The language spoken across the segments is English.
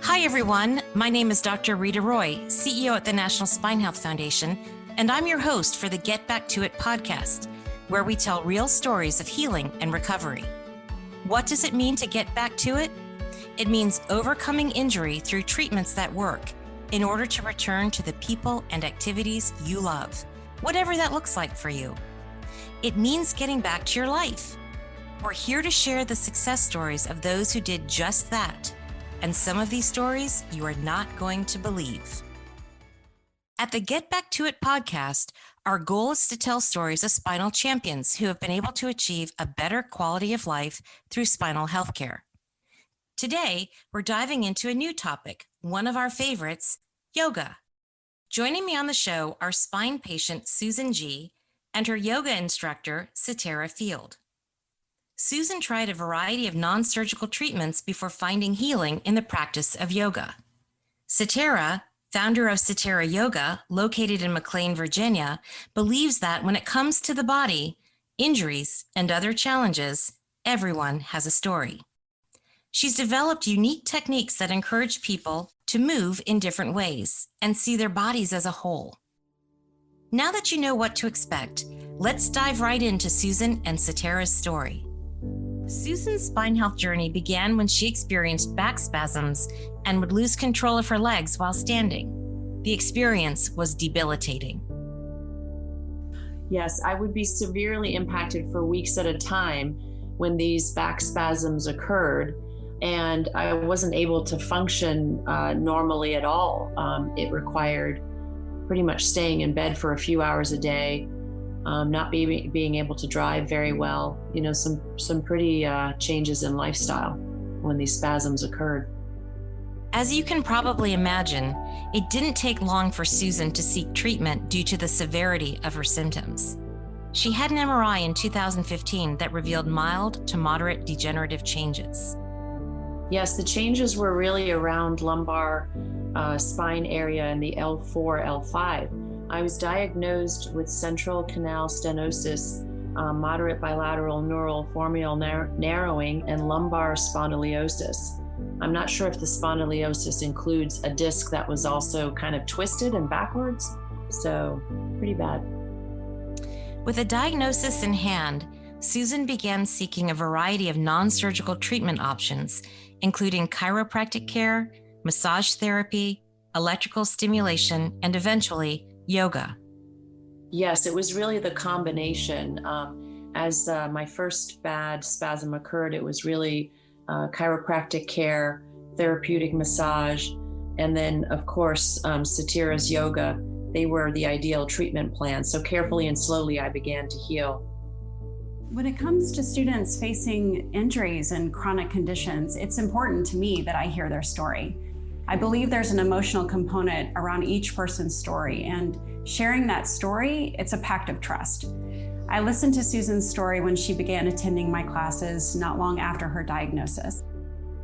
Hi, everyone. My name is Dr. Rita Roy, CEO at the National Spine Health Foundation, and I'm your host for the Get Back to It podcast, where we tell real stories of healing and recovery. What does it mean to get back to it? It means overcoming injury through treatments that work in order to return to the people and activities you love, whatever that looks like for you. It means getting back to your life. We're here to share the success stories of those who did just that. And some of these stories you are not going to believe. At the Get Back to It podcast, our goal is to tell stories of spinal champions who have been able to achieve a better quality of life through spinal healthcare. Today, we're diving into a new topic, one of our favorites, yoga. Joining me on the show are spine patient Susan G. and her yoga instructor, Sytera Field. Susan tried a variety of non-surgical treatments before finding healing in the practice of yoga. Sytera, founder of SyteraYoga, located in McLean, Virginia, believes that when it comes to the body, injuries, and other challenges, everyone has a story. She's developed unique techniques that encourage people to move in different ways and see their bodies as a whole. Now that you know what to expect, let's dive right into Susan and Sytera's story. Susan's spine health journey began when she experienced back spasms and would lose control of her legs while standing. The experience was debilitating. Yes, I would be severely impacted for weeks at a time when these back spasms occurred, and I wasn't able to function normally at all. It required pretty much staying in bed for a few hours a day. Not being able to drive very well, some pretty changes in lifestyle when these spasms occurred. As you can probably imagine, it didn't take long for Susan to seek treatment due to the severity of her symptoms. She had an MRI in 2015 that revealed mild to moderate degenerative changes. Yes, the changes were really around lumbar spine area in the L4, L5. I was diagnosed with central canal stenosis, moderate bilateral neural formial narrowing, and lumbar spondylosis. I'm not sure if the spondylosis includes a disc that was also kind of twisted and backwards, so pretty bad. With a diagnosis in hand, Susan began seeking a variety of non-surgical treatment options, including chiropractic care, massage therapy, electrical stimulation, and eventually, yoga. Yes, it was really the combination. As my first bad spasm occurred, it was really chiropractic care, therapeutic massage, and then, of course, Sytera's yoga. They were the ideal treatment plan. So carefully and slowly, I began to heal. When it comes to students facing injuries and chronic conditions, it's important to me that I hear their story. I believe there's an emotional component around each person's story, and sharing that story, it's a pact of trust. I listened to Susan's story when she began attending my classes not long after her diagnosis.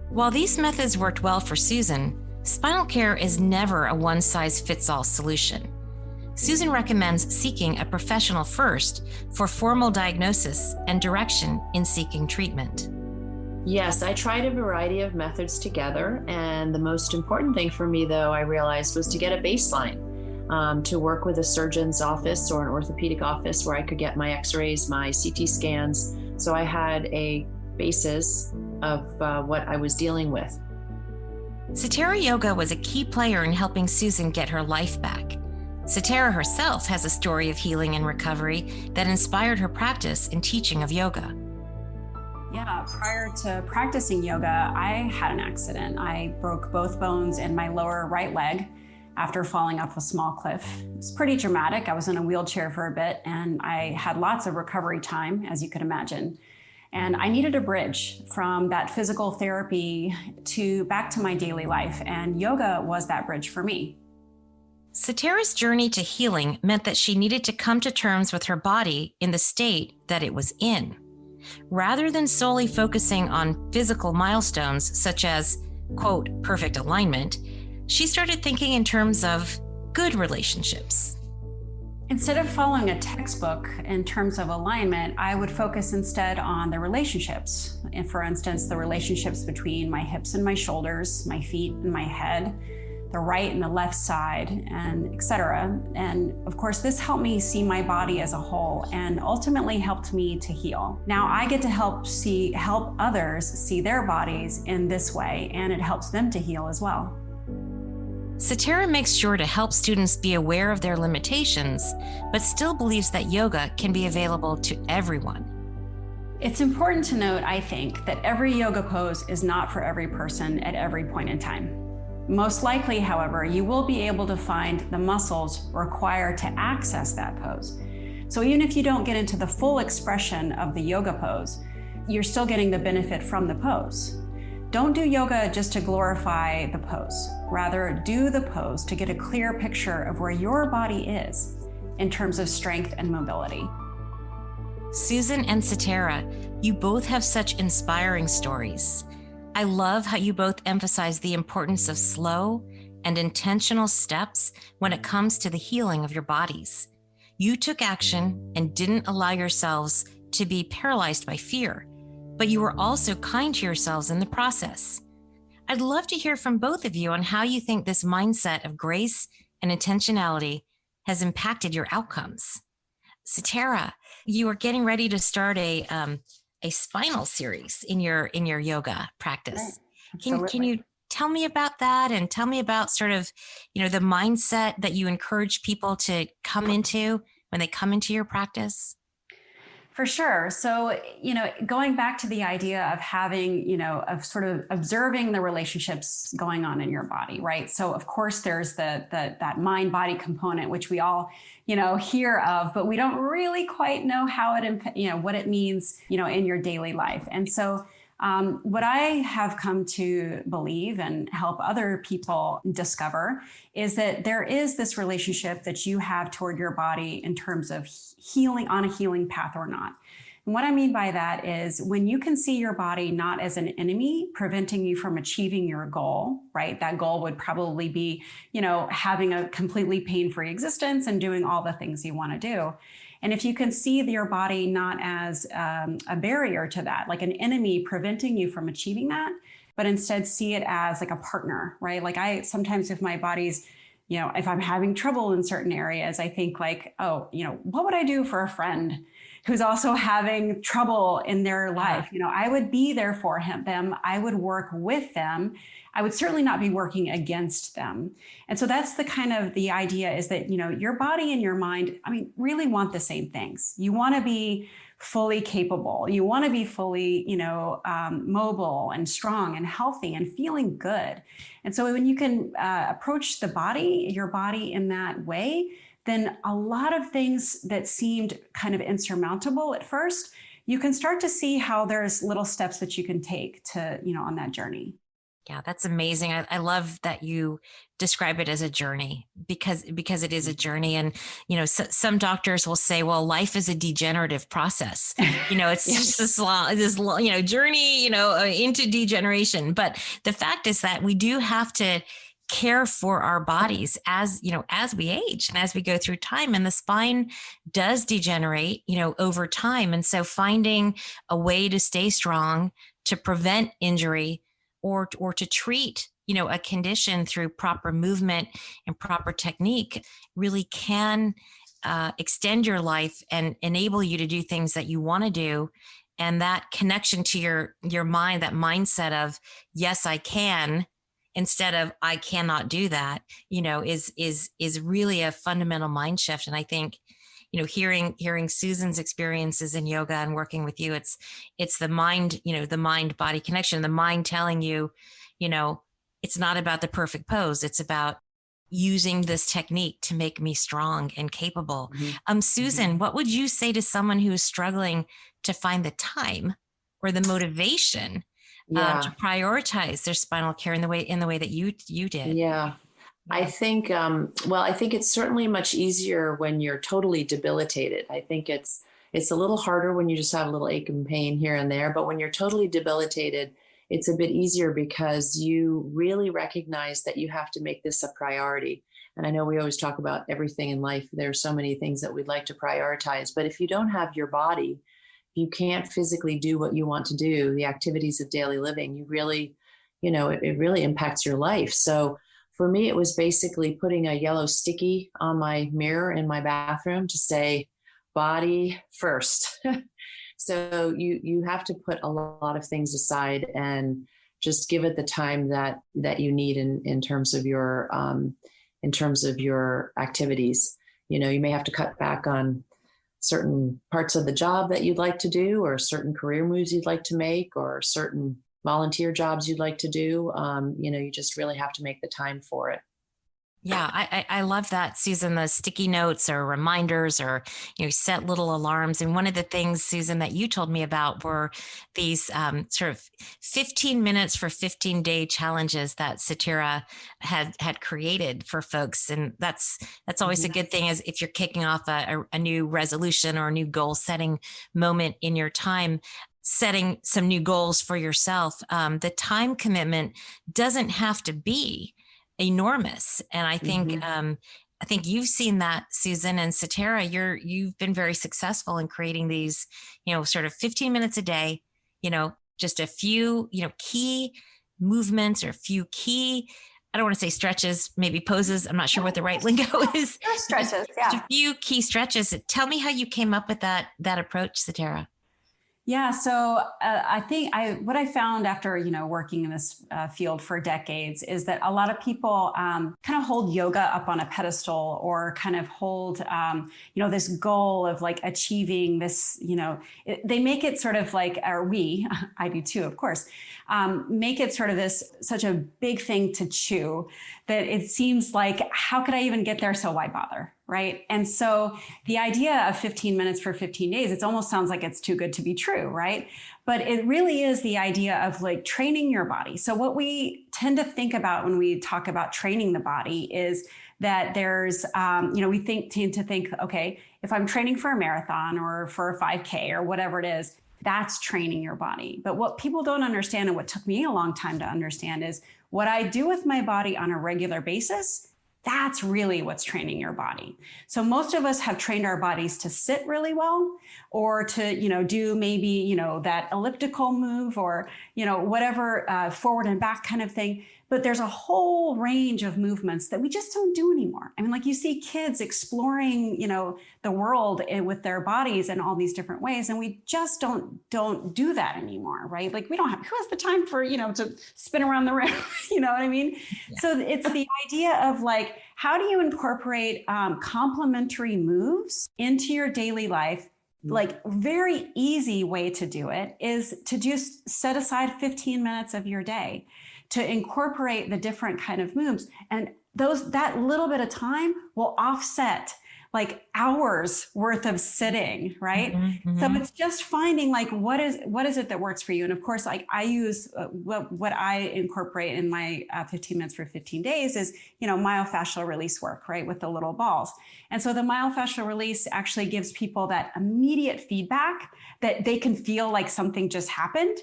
While these methods worked well for Susan, spinal care is never a one-size-fits-all solution. Susan recommends seeking a professional first for formal diagnosis and direction in seeking treatment. Yes, I tried a variety of methods together, and the most important thing for me, though, I realized was to get a baseline, to work with a surgeon's office or an orthopedic office where I could get my x-rays, my CT scans, so I had a basis of what I was dealing with. SyteraYoga was a key player in helping Susan get her life back. Sytera herself has a story of healing and recovery that inspired her practice and teaching of yoga. Yeah, prior to practicing yoga, I had an accident. I broke both bones in my lower right leg after falling off a small cliff. It was pretty dramatic. I was in a wheelchair for a bit, and I had lots of recovery time, as you could imagine. And I needed a bridge from that physical therapy back to my daily life, and yoga was that bridge for me. Sytera's journey to healing meant that she needed to come to terms with her body in the state that it was in. Rather than solely focusing on physical milestones such as, quote, perfect alignment, she started thinking in terms of good relationships. Instead of following a textbook in terms of alignment, I would focus instead on the relationships. And for instance, the relationships between my hips and my shoulders, my feet and my head, the right and the left side, and etc. And of course, this helped me see my body as a whole and ultimately helped me to heal. Now I get to help others see their bodies in this way, and it helps them to heal as well. Sytera makes sure to help students be aware of their limitations, but still believes that yoga can be available to everyone. It's important to note, I think, that every yoga pose is not for every person at every point in time. Most likely, however, you will be able to find the muscles required to access that pose. So even if you don't get into the full expression of the yoga pose, you're still getting the benefit from the pose. Don't do yoga just to glorify the pose. Rather, do the pose to get a clear picture of where your body is in terms of strength and mobility. Susan and Sytera, you both have such inspiring stories. I love how you both emphasize the importance of slow and intentional steps when it comes to the healing of your bodies. You took action and didn't allow yourselves to be paralyzed by fear, but you were also kind to yourselves in the process. I'd love to hear from both of you on how you think this mindset of grace and intentionality has impacted your outcomes. Sytera, you are getting ready to start a spinal series in your yoga practice. Right. Can you tell me about that, and tell me about sort of, the mindset that you encourage people to come into when they come into your practice? For sure. So, going back to the idea of having, of sort of observing the relationships going on in your body, right? So of course there's that mind body component, which we all, hear of, but we don't really quite know how it, what it means, in your daily life. And so what I have come to believe and help other people discover is that there is this relationship that you have toward your body in terms of healing, on a healing path or not. And what I mean by that is when you can see your body not as an enemy preventing you from achieving your goal, right? That goal would probably be, having a completely pain-free existence and doing all the things you want to do. And if you can see your body not as a barrier to that, like an enemy preventing you from achieving that, but instead see it as like a partner, right? Like I sometimes, if my body's, if I'm having trouble in certain areas, I think like, oh, what would I do for a friend who's also having trouble in their life? I would be there for them. I would work with them. I would certainly not be working against them. And so that's the idea is that, your body and your mind, really want the same things. You want to be fully capable. You want to be fully, mobile and strong and healthy and feeling good. And so when you can approach your body in that way, then a lot of things that seemed kind of insurmountable at first, you can start to see how there's little steps that you can take to, on that journey. Yeah, that's amazing. I love that you describe it as a journey because it is a journey. And, some doctors will say, well, life is a degenerative process. It's just this journey, into degeneration. But the fact is that we do have to care for our bodies as we age and as we go through time, and the spine does degenerate, over time. And so finding a way to stay strong, to prevent injury, or to treat, a condition through proper movement and proper technique really can extend your life and enable you to do things that you want to do. And that connection to your mind, that mindset of, yes, I can, instead of I cannot do that, is really a fundamental mind shift. And I think, hearing Susan's experiences in yoga and working with you, it's the mind, the mind body connection, the mind telling you, it's not about the perfect pose. It's about using this technique to make me strong and capable. Mm-hmm. Susan, what would you say to someone who is struggling to find the time or the motivation to prioritize their spinal care in the way that you did? Yeah. I think, I think it's certainly much easier when you're totally debilitated. I think it's a little harder when you just have a little ache and pain here and there, but when you're totally debilitated, it's a bit easier because you really recognize that you have to make this a priority. And I know we always talk about everything in life. There are so many things that we'd like to prioritize, but if you don't have your body, you can't physically do what you want to do, the activities of daily living, you really, it really impacts your life. So for me, it was basically putting a yellow sticky on my mirror in my bathroom to say, body first. So you have to put a lot of things aside and just give it the time that you need in terms of your activities. You may have to cut back on certain parts of the job that you'd like to do, or certain career moves you'd like to make, or certain volunteer jobs you'd like to do. You just really have to make the time for it. Yeah, I love that, Susan, the sticky notes or reminders, or, set little alarms. And one of the things, Susan, that you told me about were these sort of 15 minutes for 15-day challenges that Sytera had created for folks. And that's always a good thing, as if you're kicking off a new resolution or a new goal setting moment in your time, setting some new goals for yourself. The time commitment doesn't have to be enormous. And I think, I think you've seen that, Susan, and Sytera, you've been very successful in creating these, sort of 15 minutes a day, just a few, key movements, or a few key, I don't want to say stretches, maybe poses. I'm not sure what the right lingo is. Stretches, yeah. Just a few key stretches. Tell me how you came up with that approach, Sytera. Yeah. So I think what I found after, working in this field for decades is that a lot of people kind of hold yoga up on a pedestal, or kind of hold, this goal of like achieving this, they make it sort of like, I do too, of course, make it sort of such a big thing to chew that it seems like, how could I even get there? So why bother? Right. And so the idea of 15 minutes for 15 days, it almost sounds like it's too good to be true. Right. But it really is the idea of like training your body. So what we tend to think about when we talk about training the body is that there's, we tend to think, okay, if I'm training for a marathon or for a 5K or whatever it is, that's training your body. But what people don't understand, and what took me a long time to understand, is what I do with my body on a regular basis. That's really what's training your body. So most of us have trained our bodies to sit really well, or to, do maybe, that elliptical move, or, whatever, forward and back kind of thing. But there's a whole range of movements that we just don't do anymore. I mean, like, you see kids exploring, the world with their bodies in all these different ways. And we just don't do that anymore, right? Like, who has the time for, to spin around the room? You know what I mean? Yeah. So it's the idea of like, how do you incorporate complementary moves into your daily life? Like, very easy way to do it is to just set aside 15 minutes of your day to incorporate the different kind of moves. And that little bit of time will offset like hours worth of sitting, right? Mm-hmm. So it's just finding like, what is it that works for you? And of course, like, I use what I incorporate in my 15 minutes for 15 days is, myofascial release work, right? With the little balls. And so the myofascial release actually gives people that immediate feedback that they can feel like something just happened,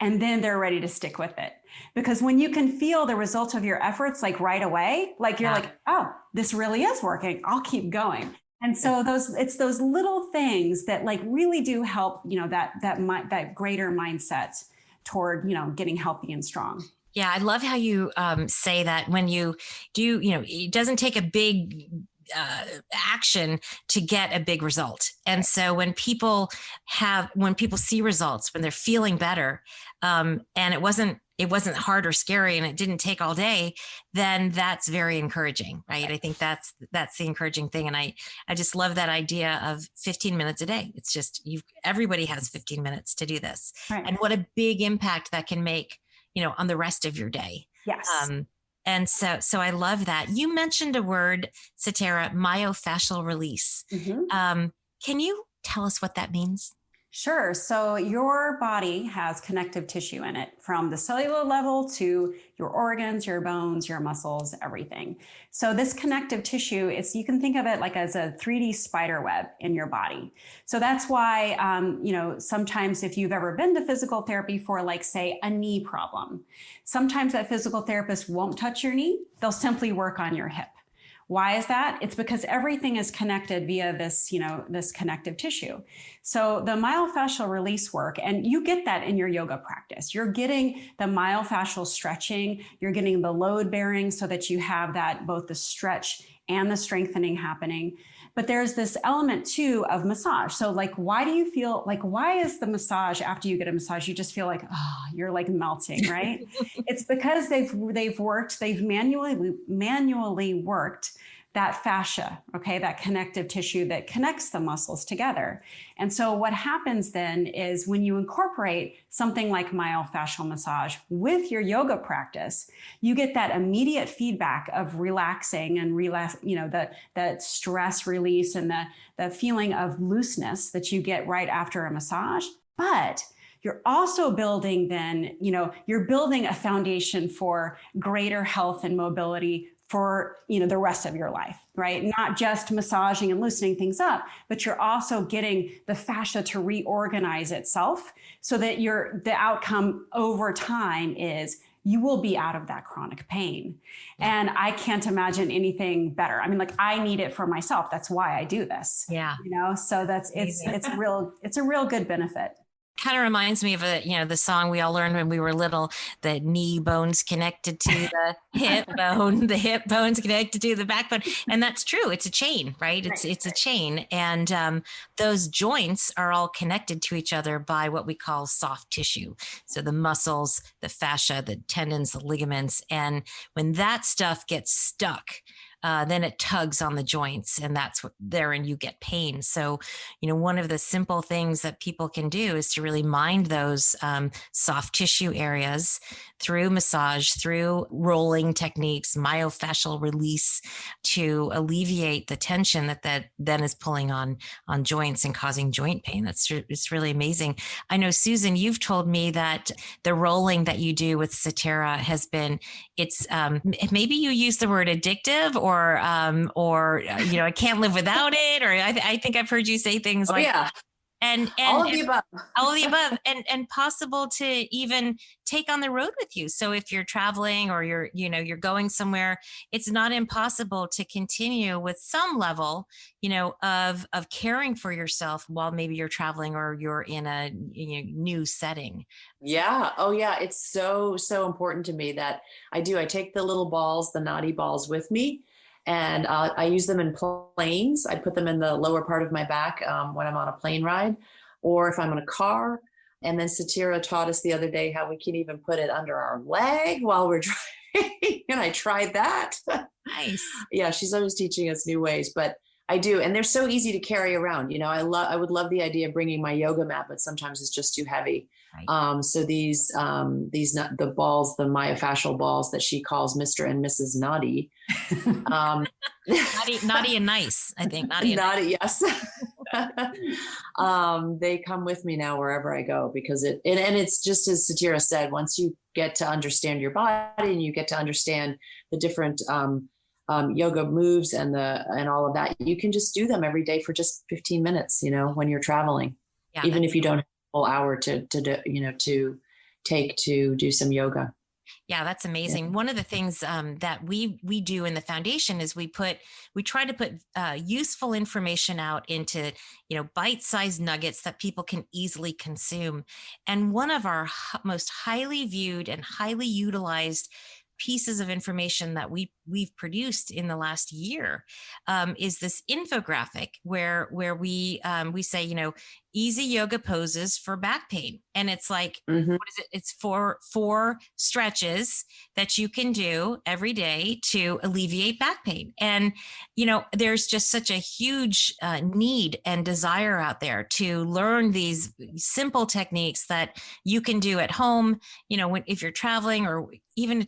and then they're ready to stick with it. Because when you can feel the results of your efforts, like right away, like you're like, oh, this really is working, I'll keep going. And so it's those little things that like really do help, that greater mindset toward, getting healthy and strong. Yeah. I love how you say that when you do, it doesn't take a big action to get a big result. And so when people see results, when they're feeling better, and it wasn't hard or scary, and it didn't take all day, then that's very encouraging, right? I think that's the encouraging thing. And I just love that idea of 15 minutes a day. It's just, everybody has 15 minutes to do this. Right. And what a big impact that can make, on the rest of your day. Yes. And so I love that. You mentioned a word, Sytera, myofascial release. Mm-hmm. Can you tell us what that means? Sure. So your body has connective tissue in it from the cellular level to your organs, your bones, your muscles, everything. So this connective tissue is, you can think of it like as a 3D spider web in your body. So that's why, sometimes if you've ever been to physical therapy for like, say, a knee problem, sometimes that physical therapist won't touch your knee. They'll simply work on your hip. Why is that? It's because everything is connected via this, this connective tissue. So the myofascial release work, and you get that in your yoga practice. You're getting the myofascial stretching, you're getting the load bearing so that you have that, both the stretch and the strengthening happening. But there's this element too of massage. So like, why do you feel like, why is the massage, after you get a massage, you just feel like, oh, you're like melting, right? It's because they've manually worked that fascia, okay, that connective tissue that connects the muscles together. And so what happens then is when you incorporate something like myofascial massage with your yoga practice, you get that immediate feedback of relaxing and that stress release and the feeling of looseness that you get right after a massage. But you're also building then, you're building a foundation for greater health and mobility for, the rest of your life, right? Not just massaging and loosening things up, but you're also getting the fascia to reorganize itself so that the outcome over time is you will be out of that chronic pain. And I can't imagine anything better. I mean, like, I need it for myself. That's why I do this. Yeah. So it's a real good benefit. Kind of reminds me of the song we all learned when we were little, the knee bone's connected to the hip bone, the hip bone's connected to the backbone. And that's true. It's a chain, right? It's a chain. And those joints are all connected to each other by what we call soft tissue. So the muscles, the fascia, the tendons, the ligaments. And when that stuff gets stuck, then it tugs on the joints, and that's and you get pain. So, one of the simple things that people can do is to really mind those soft tissue areas through massage, through rolling techniques, myofascial release, to alleviate the tension that then is pulling on joints and causing joint pain. It's really amazing. I know, Susan, you've told me that the rolling that you do with Sytera has been, maybe you use the word addictive, or I can't live without it, or I think I've heard you say things like, yeah. And all of the above, all of the above, and possible to even take on the road with you. So if you're traveling or you're going somewhere, it's not impossible to continue with some level, of caring for yourself while maybe you're traveling or you're in a new setting. Yeah. Oh yeah. It's so important to me that I take the little balls, the naughty balls with me. And I use them in planes. I put them in the lower part of my back when I'm on a plane ride, or if I'm in a car. And then Sytera taught us the other day how we can even put it under our leg while we're driving. And I tried that. Nice. Yeah, she's always teaching us new ways, but I do. And they're so easy to carry around. I would love the idea of bringing my yoga mat, but sometimes it's just too heavy. Right. So the balls, the myofascial balls that she calls Mr. and Mrs. Naughty. Naughty and nice, I think. Naughty, yes. They come with me now wherever I go, because it's just as Sytera said, once you get to understand your body and you get to understand the different yoga moves and all of that, you can just do them every day for just 15 minutes, when you're traveling, even if you don't have a whole hour to take to do some yoga. Yeah, that's amazing. Yeah. One of the things that we do in the foundation is we try to put useful information out into, bite-sized nuggets that people can easily consume. And one of our most highly viewed and highly utilized pieces of information that we've produced in the last year is this infographic where we say, easy yoga poses for back pain. And it's like, what is it? It's four stretches that you can do every day to alleviate back pain. And, there's just such a huge need and desire out there to learn these simple techniques that you can do at home, if you're traveling, or even,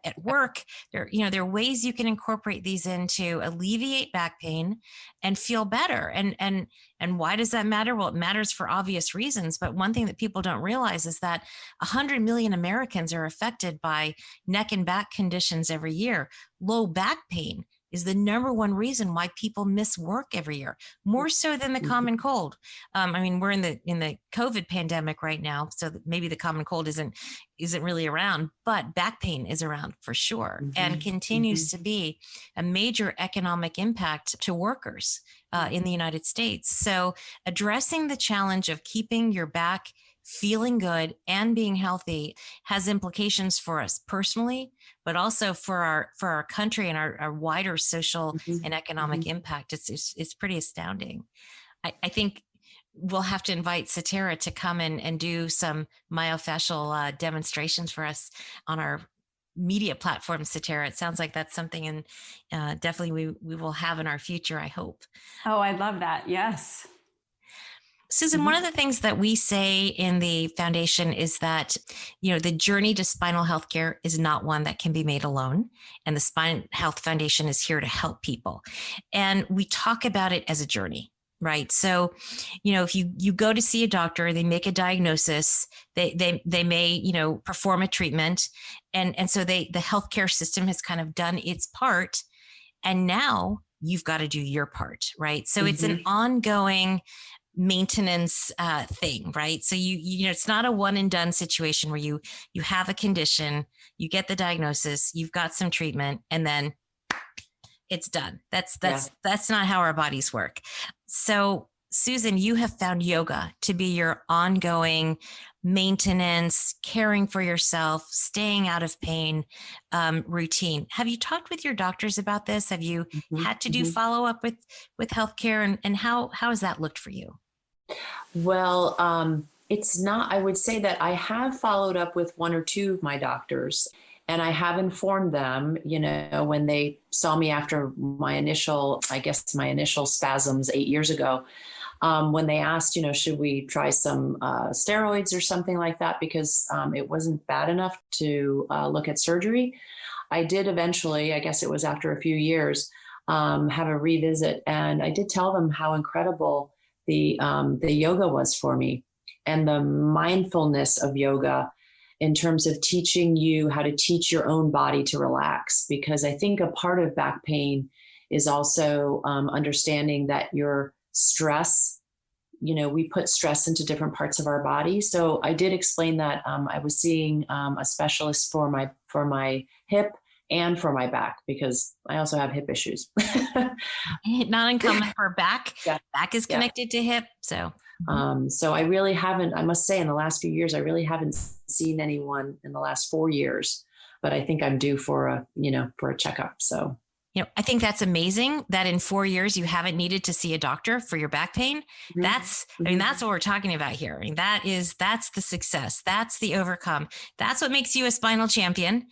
at work. There are ways you can incorporate these in to alleviate back pain and feel better. And And why does that matter? Well, it matters for obvious reasons. But one thing that people don't realize is that 100 million Americans are affected by neck and back conditions every year. Low back pain is the number one reason why people miss work every year, more so than the common cold. I mean, we're in the COVID pandemic right now, so maybe the common cold isn't really around, but back pain is around for sure, and continues to be a major economic impact to workers in the United States. So addressing the challenge of keeping your back feeling good and being healthy has implications for us personally, but also for our country and our wider social and economic impact. It's pretty astounding. I think we'll have to invite Sytera to come and do some myofascial demonstrations for us on our media platform, Sytera. It sounds like that's something, and definitely we will have in our future, I hope. Oh, I love that. Yes. Susan, one of the things that we say in the foundation is that, the journey to spinal healthcare is not one that can be made alone. And the Spine Health Foundation is here to help people. And we talk about it as a journey, right? So, if you go to see a doctor, they make a diagnosis, they may, perform a treatment. And so the healthcare system has kind of done its part. And now you've got to do your part, right? So it's an ongoing maintenance thing, right? So it's not a one and done situation where you have a condition, you get the diagnosis, you've got some treatment, and then it's done. That's not how our bodies work. So Susan, you have found yoga to be your ongoing maintenance, caring for yourself, staying out of pain routine. Have you talked with your doctors about this? Have you had to do follow-up with healthcare, and how has that looked for you? Well, it's not, I would say that I have followed up with one or two of my doctors, and I have informed them, when they saw me after my initial spasms 8 years ago, when they asked, should we try some steroids or something like that, because it wasn't bad enough to look at surgery. I did eventually, I guess it was after a few years, have a revisit, and I did tell them how incredible the yoga was for me, and the mindfulness of yoga in terms of teaching you how to teach your own body to relax. Because I think a part of back pain is also understanding that your stress, we put stress into different parts of our body. So I did explain that I was seeing a specialist for my hip and for my back, because I also have hip issues. Not uncommon for back. Yeah. Back is connected to hip. So I really haven't, I must say, in the last few years, I really haven't seen anyone in the last 4 years, but I think I'm due for a checkup. So I think that's amazing that in 4 years you haven't needed to see a doctor for your back pain. That's what we're talking about here. I mean, that's the success. That's the overcome. That's what makes you a spinal champion.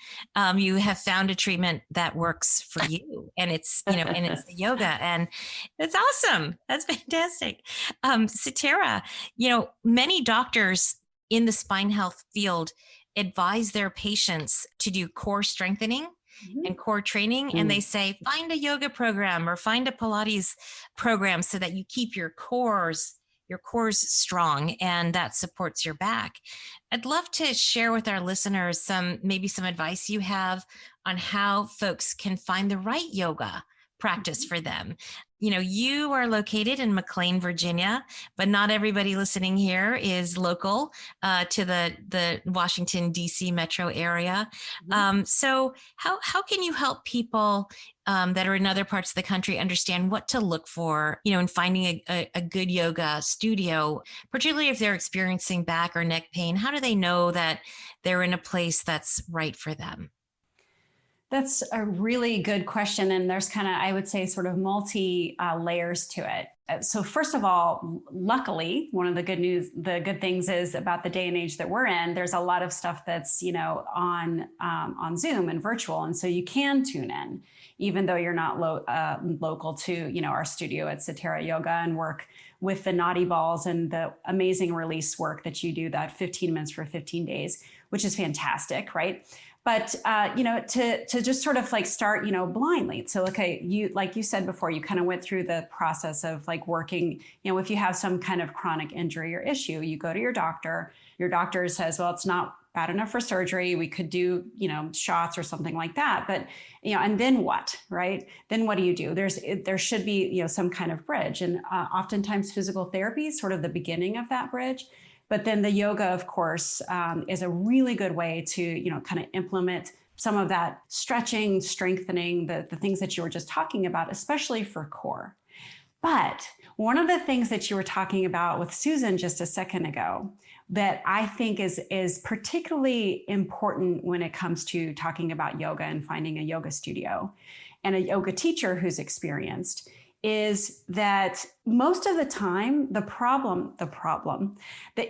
You have found a treatment that works for you, and it's the yoga, and it's awesome. That's fantastic. Sytera, many doctors in the spine health field advise their patients to do core strengthening and core training. And they say, find a yoga program or find a Pilates program so that you keep your cores strong, and that supports your back. I'd love to share with our listeners some advice you have on how folks can find the right yoga practice for them. You are located in McLean, Virginia, but not everybody listening here is local to the Washington, D.C. metro area. So how can you help people that are in other parts of the country understand what to look for, in finding a good yoga studio, particularly if they're experiencing back or neck pain? How do they know that they're in a place that's right for them? That's a really good question. And there's I would say, sort of multi layers to it. So first of all, luckily, one of the good things is about the day and age that we're in, there's a lot of stuff that's, on Zoom and virtual. And so you can tune in, even though you're not local to, our studio at SyteraYoga, and work with the naughty balls and the amazing release work that you do, that 15 minutes for 15 days, which is fantastic, right? But, to just sort of like start, blindly. So, okay, like you said before, you kind of went through the process of like working, if you have some kind of chronic injury or issue, you go to your doctor says, well, it's not bad enough for surgery. We could do, shots or something like that. But, and then what, right? Then what do you do? There should be, some kind of bridge. And oftentimes physical therapy is sort of the beginning of that bridge. But then the yoga, of course, is a really good way to, kind of implement some of that stretching, strengthening, the things that you were just talking about, especially for core. But one of the things that you were talking about with Susan just a second ago that I think is particularly important when it comes to talking about yoga and finding a yoga studio and a yoga teacher who's experienced is that most of the time, the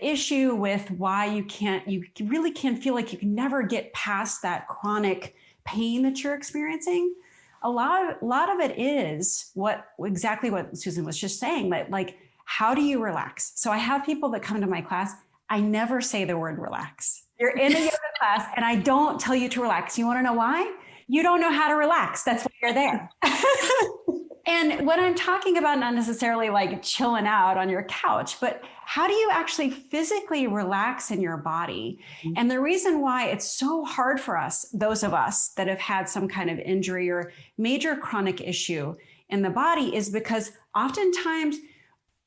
issue with why you really can feel like you can never get past that chronic pain that you're experiencing. A lot of it is exactly what Susan was just saying, that like, how do you relax? So I have people that come to my class. I never say the word relax. You're in a yoga class and I don't tell you to relax. You want to know why? You don't know how to relax. That's why you're there. And what I'm talking about, not necessarily like chilling out on your couch, but how do you actually physically relax in your body? And the reason why it's so hard for us, those of us that have had some kind of injury or major chronic issue in the body, is because oftentimes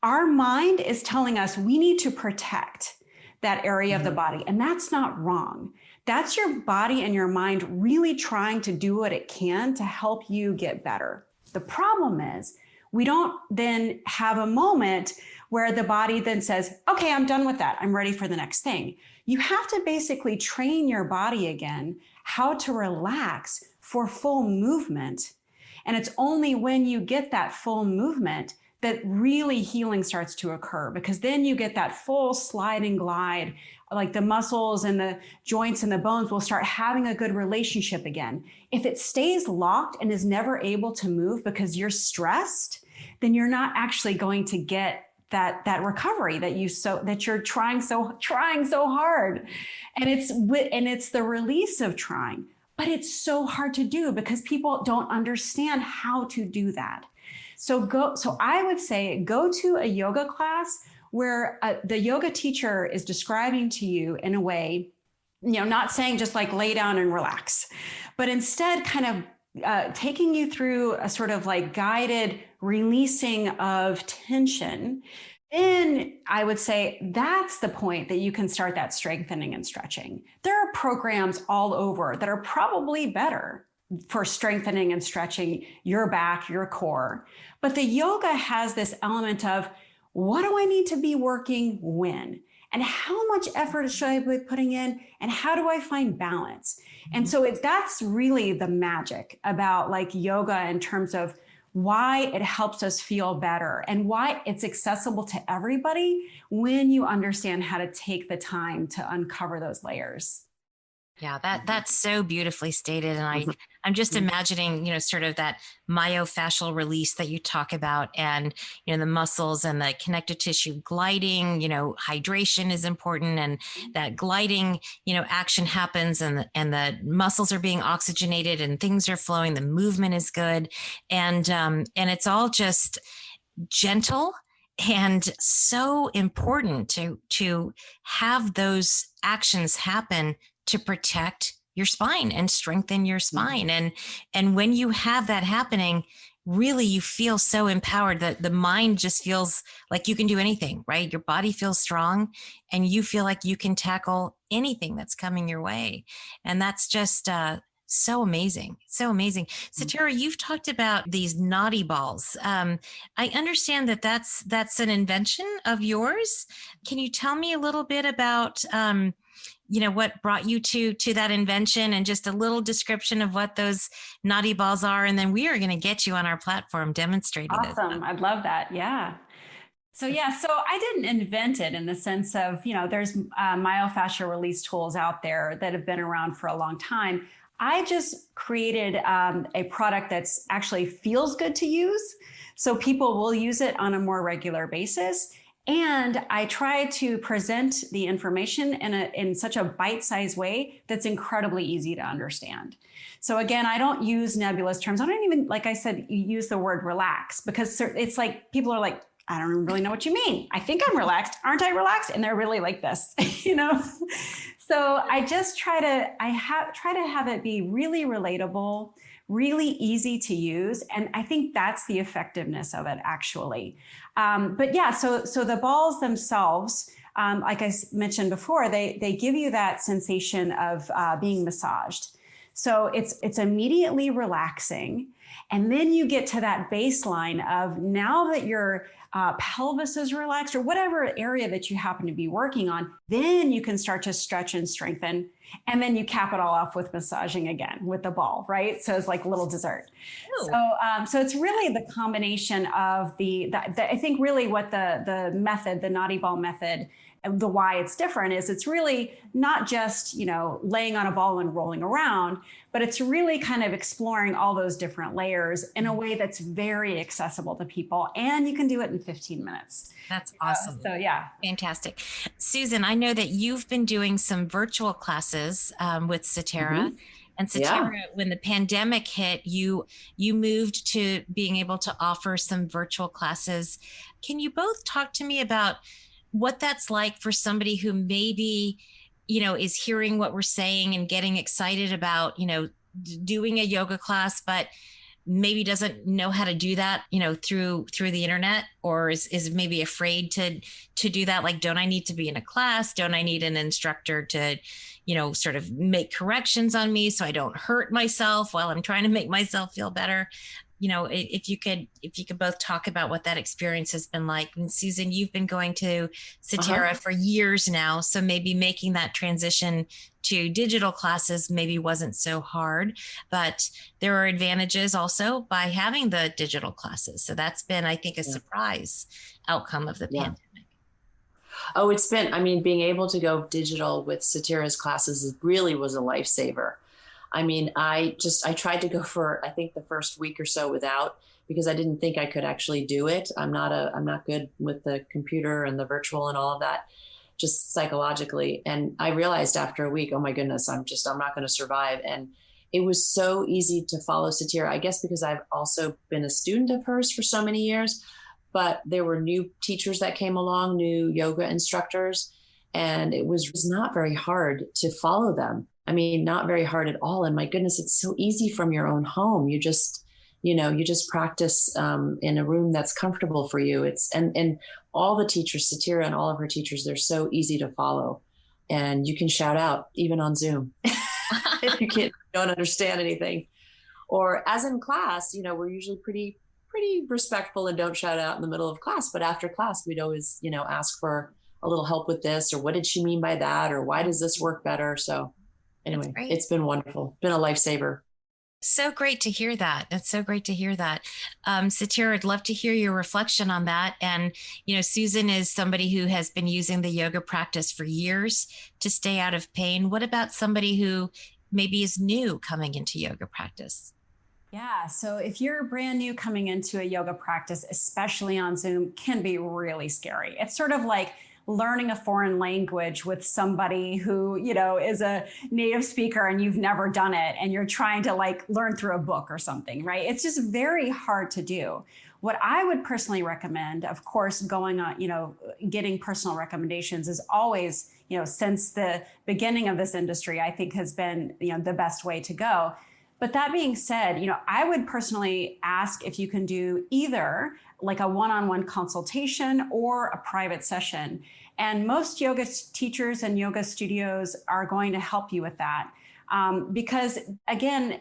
our mind is telling us we need to protect that area of the body. And that's not wrong. That's your body and your mind really trying to do what it can to help you get better. The problem is we don't then have a moment where the body then says, okay, I'm done with that. I'm ready for the next thing. You have to basically train your body again how to relax for full movement. And it's only when you get that full movement that really healing starts to occur, because then you get that full slide and glide, like the muscles and the joints and the bones will start having a good relationship again. If it stays locked and is never able to move because you're stressed, then you're not actually going to get that recovery that you're trying so hard. And it's the release of trying, but it's so hard to do because people don't understand how to do that. So I would say go to a yoga class where the yoga teacher is describing to you in a way, not saying just like lay down and relax, but instead kind of taking you through a sort of like guided releasing of tension. Then I would say that's the point that you can start that strengthening and stretching. There are programs all over that are probably better for strengthening and stretching your back, your core. But the yoga has this element of, what do I need to be working when? And how much effort should I be putting in? And how do I find balance? And so that's really the magic about like yoga in terms of why it helps us feel better and why it's accessible to everybody when you understand how to take the time to uncover those layers. Yeah, that's so beautifully stated. And I'm just imagining, sort of that myofascial release that you talk about, and, the muscles and the connective tissue gliding, hydration is important, and that gliding, action happens, and the muscles are being oxygenated and things are flowing. The movement is good. And it's all just gentle and so important to have those actions happen to protect your spine and strengthen your spine. And when you have that happening, really you feel so empowered that the mind just feels like you can do anything, right? Your body feels strong and you feel like you can tackle anything that's coming your way. And that's just so amazing. So amazing. Sytera, you've talked about these naughty balls. I understand that that's an invention of yours. Can you tell me a little bit about what brought you to that invention, and just a little description of what those naughty balls are? And then we are going to get you on our platform demonstrating this. Awesome. I'd love that. Yeah. So I didn't invent it in the sense of, there's myofascial release tools out there that have been around for a long time. I just created a product that's actually feels good to use. So people will use it on a more regular basis. And I try to present the information in such a bite-sized way that's incredibly easy to understand. So again, I don't use nebulous terms. I don't even, like I said, use the word relax, because it's like people are like, I don't really know what you mean. I think I'm relaxed. Aren't I relaxed? And they're really like this, you know? So I just try to have it be really relatable, really easy to use. And I think that's the effectiveness of it, actually. But yeah, so the balls themselves, like I mentioned before, they give you that sensation of being massaged. So it's immediately relaxing. And then you get to that baseline of, now that your pelvis is relaxed, or whatever area that you happen to be working on, then you can start to stretch and strengthen. And then you cap it all off with massaging again with the ball, right? So it's like a little dessert. So it's really the combination of I think really what the method, the naughty ball method, the why it's different is it's really not just, laying on a ball and rolling around, but it's really kind of exploring all those different layers in a way that's very accessible to people. And you can do it in 15 minutes. That's awesome. So yeah. Fantastic. Susan, I know that you've been doing some virtual classes with Sytera. Mm-hmm. And Sytera, when the pandemic hit, you moved to being able to offer some virtual classes. Can you both talk to me about what that's like for somebody who maybe, is hearing what we're saying and getting excited about, doing a yoga class, but maybe doesn't know how to do that, through the internet, or is maybe afraid to do that? Like, don't I need to be in a class? Don't I need an instructor to, sort of make corrections on me so I don't hurt myself while I'm trying to make myself feel better? If you could both talk about what that experience has been like. And Susan, you've been going to Sytera for years now, so maybe making that transition to digital classes maybe wasn't so hard, but there are advantages also by having the digital classes. So that's been, I think, a surprise outcome of the pandemic. Oh, being able to go digital with Sytera's classes really was a lifesaver. I tried to go for, I think, the first week or so without, because I didn't think I could actually do it. I'm not good with the computer and the virtual and all of that, just psychologically. And I realized after a week, oh my goodness, I'm not going to survive. And it was so easy to follow Sytera, I guess, because I've also been a student of hers for so many years, but there were new teachers that came along, new yoga instructors, and it was not very hard to follow them. Not very hard at all. And my goodness, it's so easy from your own home. You just practice in a room that's comfortable for you. And all the teachers, Sytera and all of her teachers, they're so easy to follow. And you can shout out even on Zoom if you don't understand anything. Or as in class, we're usually pretty respectful and don't shout out in the middle of class. But after class, we'd always, ask for a little help with this, or what did she mean by that? Or why does this work better? So anyway, it's been wonderful. Been a lifesaver. So great to hear that. That's so great to hear that. Sytera, I'd love to hear your reflection on that. And, Susan is somebody who has been using the yoga practice for years to stay out of pain. What about somebody who maybe is new coming into yoga practice? Yeah. So if you're brand new coming into a yoga practice, especially on Zoom, can be really scary. It's sort of like learning a foreign language with somebody who, is a native speaker and you've never done it and you're trying to learn through a book or something, right? It's just very hard to do. What I would personally recommend, of course, going on, getting personal recommendations is always, since the beginning of this industry, I think has been, the best way to go. But that being said, I would personally ask if you can do either like a one-on-one consultation or a private session. And most yoga teachers and yoga studios are going to help you with that. Because again,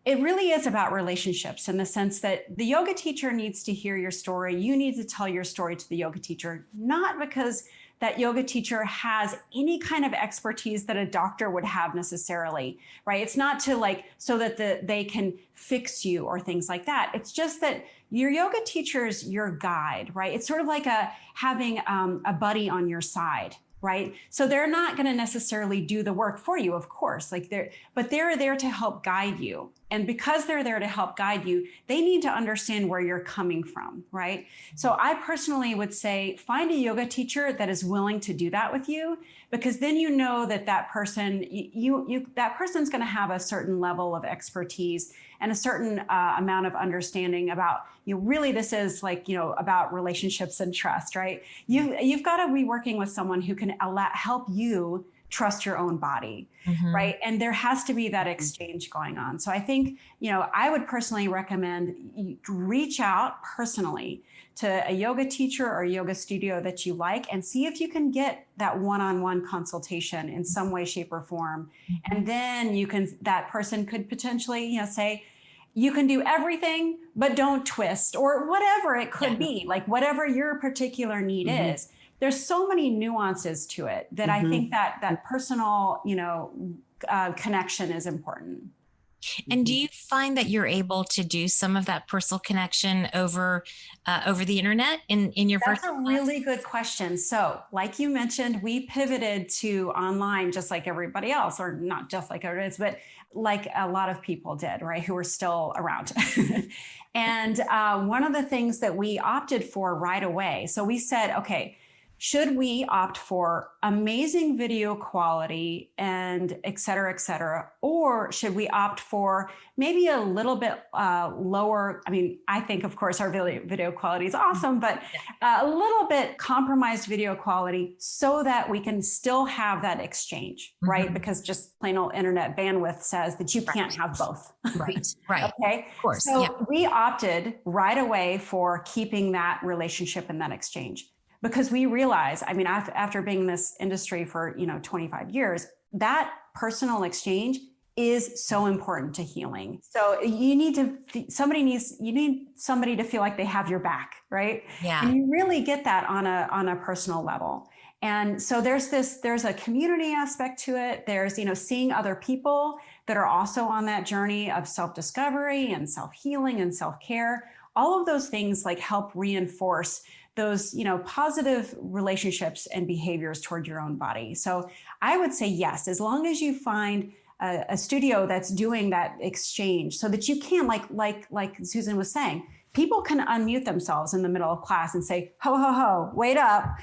it really is about relationships in the sense that the yoga teacher needs to hear your story. You need to tell your story to the yoga teacher, not because that yoga teacher has any kind of expertise that a doctor would have necessarily, right? It's not to so that they can fix you or things like that. It's just that your yoga teacher is your guide, right? It's sort of like having a buddy on your side, right? So they're not going to necessarily do the work for you, of course, but they're there to help guide you. And because they're there to help guide you, they need to understand where you're coming from, right? So I personally would say, find a yoga teacher that is willing to do that with you, because then you know that that person, that person's going to have a certain level of expertise and a certain amount of understanding about, really this is like, about relationships and trust, right? You've got to be working with someone who can help you trust your own body, right? And there has to be that exchange going on. So I think, I would personally recommend you reach out personally to a yoga teacher or a yoga studio that you like and see if you can get that one-on-one consultation in some way, shape, or form. And then that person could potentially, say, you can do everything, but don't twist, or whatever it could be, like whatever your particular need is. There's so many nuances to it that I think that personal, connection is important. And do you find that you're able to do some of that personal connection over the internet in your That's virtual a really good question. So like you mentioned, we pivoted to online just like everybody else, or not just like everybody else, but like a lot of people did, right, who are still around. And one of the things that we opted for right away, so we said, okay, should we opt for amazing video quality and et cetera, or should we opt for maybe a little bit lower? I mean, I think, of course, our video quality is awesome, but a little bit compromised video quality so that we can still have that exchange, right? Because just plain old internet bandwidth says that you can't have both. Right. Okay. Of course. So we opted right away for keeping that relationship and that exchange. Because we realize, I mean, after being in this industry for, 25 years, that personal exchange is so important to healing. So you need somebody to feel like they have your back, right? Yeah. And you really get that on a personal level. And so there's a community aspect to it. There's, seeing other people that are also on that journey of self-discovery and self-healing and self-care. All of those things like help reinforce those, positive relationships and behaviors toward your own body. So I would say yes, as long as you find a studio that's doing that exchange, so that you can, like Susan was saying, people can unmute themselves in the middle of class and say, ho, ho, ho, wait up,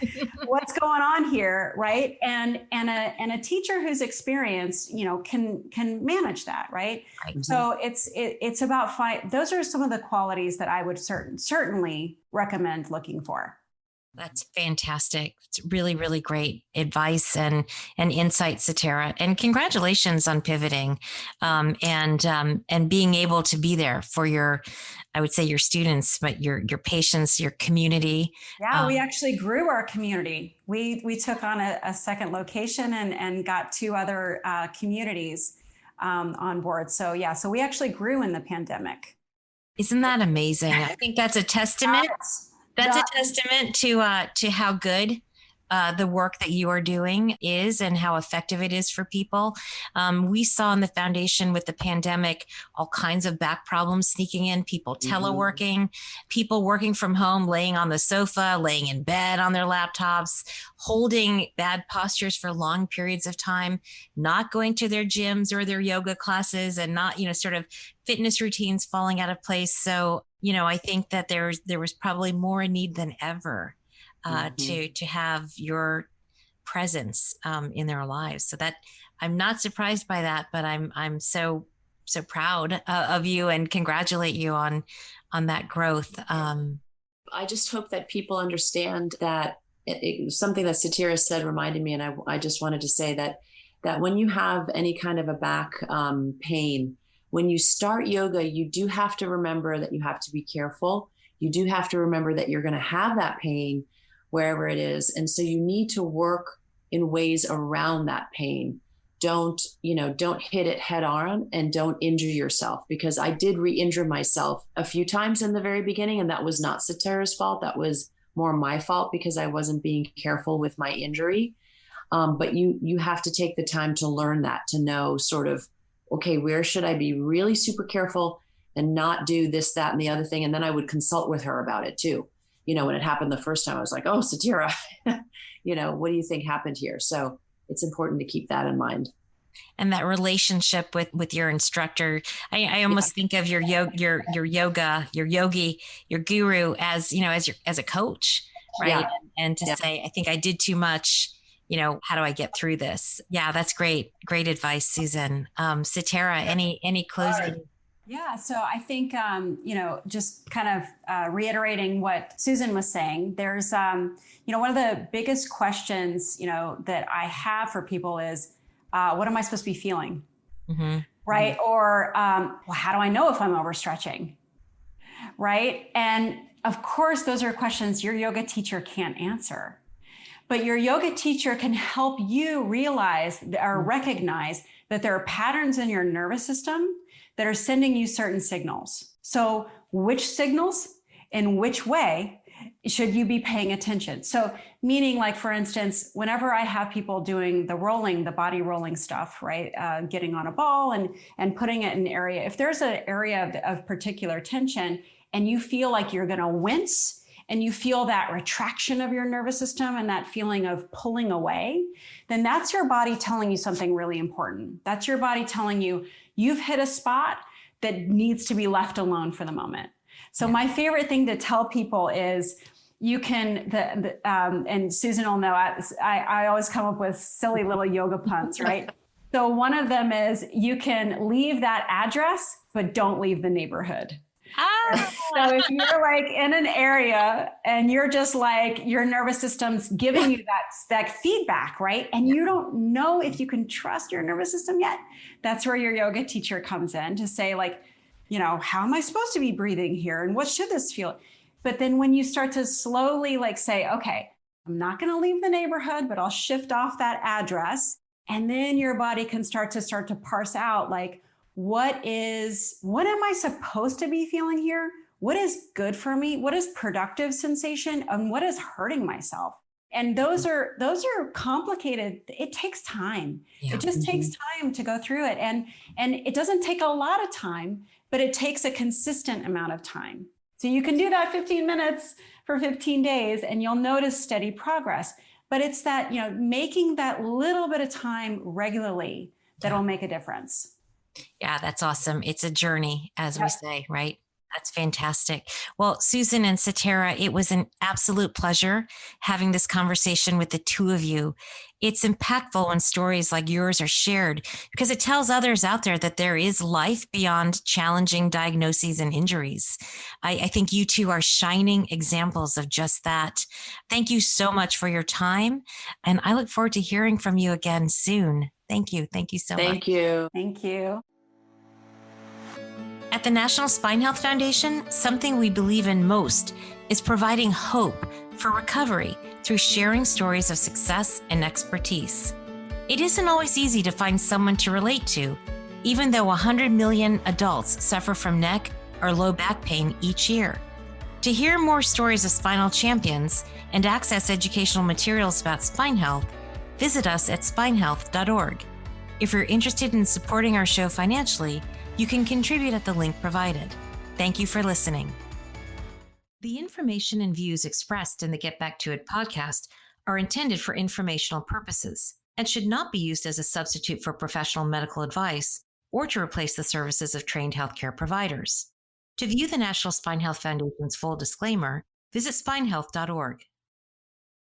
what's going on here, right? And a teacher who's experienced, can manage that, right? So it's about those are some of the qualities that I would certainly recommend looking for. That's fantastic. It's really, really great advice and insight, Sytera. And congratulations on pivoting and being able to be there for I would say your students, but your patients, your community. Yeah, we actually grew our community. We took on a second location and got 2 other communities on board. So yeah, so we actually grew in the pandemic. Isn't that amazing? I think that's a testament. That's a testament to how good the work that you are doing is and how effective it is for people. We saw in the foundation with the pandemic, all kinds of back problems sneaking in, people teleworking, people working from home, laying on the sofa, laying in bed on their laptops, holding bad postures for long periods of time, not going to their gyms or their yoga classes, and not, sort of fitness routines falling out of place. So, I think that there was probably more need than ever to have your presence in their lives. So that I'm not surprised by that, but I'm so proud of you and congratulate you on that growth. I just hope that people understand that something that Sytera said reminded me, and I just wanted to say that when you have any kind of a back pain, when you start yoga, you do have to remember that you have to be careful. You do have to remember that you're going to have that pain wherever it is. And so you need to work in ways around that pain. Don't hit it head on and don't injure yourself, because I did re-injure myself a few times in the very beginning. And that was not Sytera's fault. That was more my fault because I wasn't being careful with my injury. But you have to take the time to learn that, to know sort of, okay, where should I be really super careful and not do this, that, and the other thing? And then I would consult with her about it too. When it happened the first time, I was like, oh, Sytera, what do you think happened here? So it's important to keep that in mind. And that relationship with your instructor, I almost think of your yoga, your yogi, your guru as, as a coach, right? Yeah. And to say, I think I did too much, how do I get through this? Yeah, that's great. Great advice, Susan. Sytera, any closing? Yeah, so I think, just kind of reiterating what Susan was saying, there's, one of the biggest questions, that I have for people is, what am I supposed to be feeling? Mm-hmm. Right? Or, well, how do I know if I'm overstretching? Right? And of course, those are questions your yoga teacher can't answer. But your yoga teacher can help you realize or recognize that there are patterns in your nervous system that are sending you certain signals. So which signals, in which way should you be paying attention? So meaning, like, for instance, whenever I have people doing the body rolling stuff, right? Getting on a ball and putting it in an area, if there's an area of particular tension and you feel like you're gonna wince, and you feel that retraction of your nervous system and that feeling of pulling away, then that's your body telling you something really important. That's your body telling you you've hit a spot that needs to be left alone for the moment. So my favorite thing to tell people is you can, and Susan will know, I always come up with silly little yoga puns, right? So one of them is you can leave that address, but don't leave the neighborhood. So if you're like in an area and you're just like, your nervous system's giving you that feedback, right? And you don't know if you can trust your nervous system yet. That's where your yoga teacher comes in to say, like, how am I supposed to be breathing here? And what should this feel? But then when you start to slowly say, okay, I'm not going to leave the neighborhood, but I'll shift off that address. And then your body can start to parse out, like, what am I supposed to be feeling here? What is good for me? What is productive sensation? And what is hurting myself? And those are complicated. It takes time. Yeah. It just takes time to go through it. And it doesn't take a lot of time, but it takes a consistent amount of time. So you can do that 15 minutes for 15 days and you'll notice steady progress. But it's that, making that little bit of time regularly that'll make a difference. Yeah, that's awesome. It's a journey, as we say, right? That's fantastic. Well, Susan and Sytera, it was an absolute pleasure having this conversation with the two of you. It's impactful when stories like yours are shared because it tells others out there that there is life beyond challenging diagnoses and injuries. I think you two are shining examples of just that. Thank you so much for your time. And I look forward to hearing from you again soon. Thank you. Thank you so much. Thank you. Thank you. At the National Spine Health Foundation, something we believe in most is providing hope for recovery through sharing stories of success and expertise. It isn't always easy to find someone to relate to, even though 100 million adults suffer from neck or low back pain each year. To hear more stories of spinal champions and access educational materials about spine health, visit us at spinehealth.org. If you're interested in supporting our show financially, you can contribute at the link provided. Thank you for listening. The information and views expressed in the Get Back to It podcast are intended for informational purposes and should not be used as a substitute for professional medical advice or to replace the services of trained healthcare providers. To view the National Spine Health Foundation's full disclaimer, visit spinehealth.org.